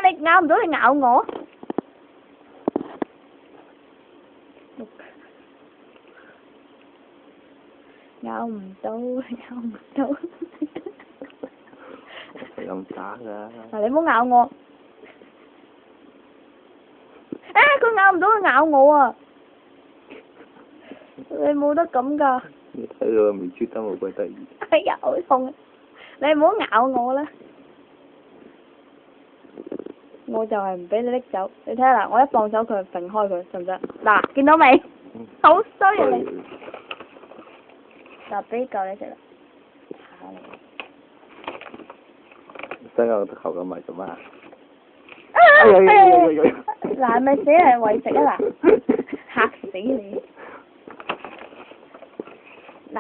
你咬唔到你咬我？咬唔到，咬唔到。係咁打㗎。嗱，你唔好咬我。啊！佢咬唔到，佢咬我啊！你冇得咁㗎。你睇到個面珠燈好鬼得意。哎呀，好痛啊！你唔好咬我啦。我就係唔俾你拎走。你睇下嗱，我一放手佢，揈開佢，得唔得？嗱，見到未？好衰啊你！嗱，俾嚿你食啦。真係我得口咁埋做乜啊？嗱，咪死係為食啊嗱！嚇死你！嗱。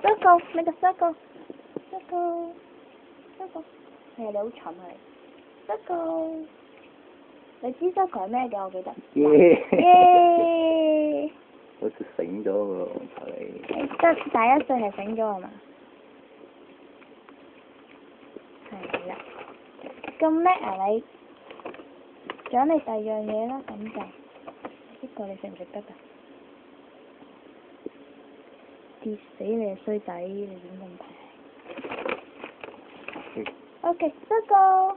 circle， 你個 circle。係你好蠢啊你 ！circle， 你知 circle 係咩嘅？我記得。耶！好似醒咗喎，你。得第一歲係醒咗係嘛？係啦。咁叻啊你！獎你第二樣嘢啦，咁就呢個你食唔食得㗎？跌死你啊衰仔！你點咁平？OK，circle。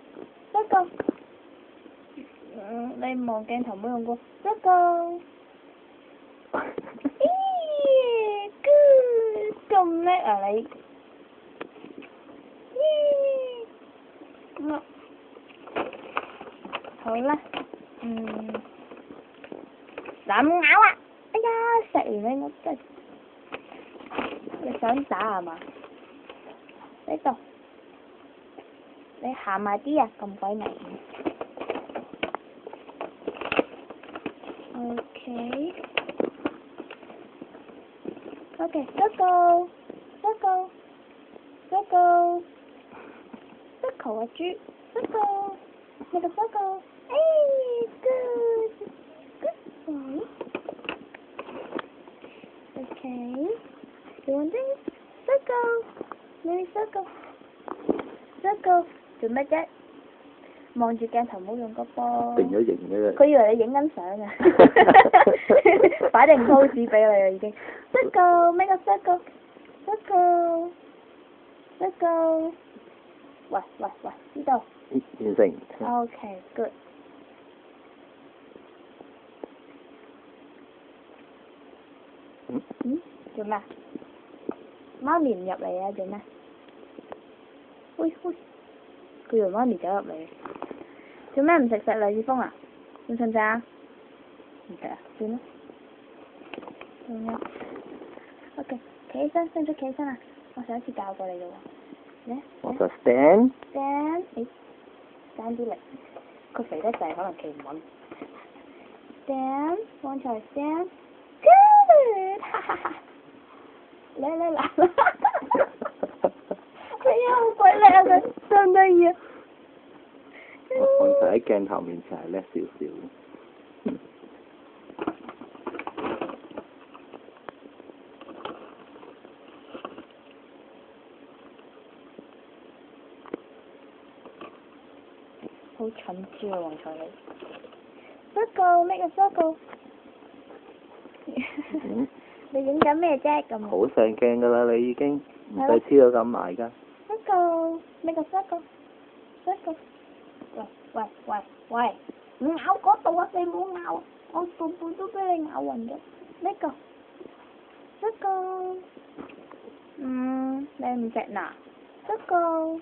你望鏡頭冇用過 circle。咦 ，good， 咁叻啊你！好啦，嗱唔咬啊！哎呀，食完你我真係〜你想打係嘛？呢度，你行埋啲啊，咁鬼危險。OK，circle 啊豬 ，circle， 你個 circle， good boy。OK。You want this? Circle， circle， 做乜啫？望住鏡頭唔好用個波。定咗型嘅啫。佢以為你影緊相啊！擺定 pose 俾你啦已經。circle，make a circle。喂，呢度。完成。OK，good。做咩？媽咪唔入嚟啊？做咩？喂，佢以為媽咪走入嚟。做咩唔食荔枝風啊？你信唔信啊？唔食啊？算啦。OK， 企起身，識唔識企起身啊？我上一次教過你嘅喎。嚟。我就 stand。stand， stand 啲力。佢肥得滯，可能企唔穩。stand， 剛才 stand。Good， 哈哈哈。嚟，哎呀，好鬼叻啊佢，得唔得意啊？我就喺鏡頭面前係叻少少。好蠢豬啊，黃彩你。circle，make a circle。你影緊咩啫咁？好上鏡㗎啦，你已經唔使黐到咁埋㗎。circle，make a circle。喂，唔咬嗰度啊！你唔好咬，我部背都俾你咬暈咗。呢個 circle， 你唔食嗱 circle，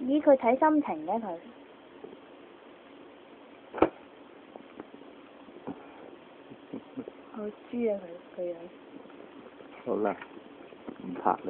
咦佢睇心情嘅佢。好豬啊佢樣。好啦，唔拍你。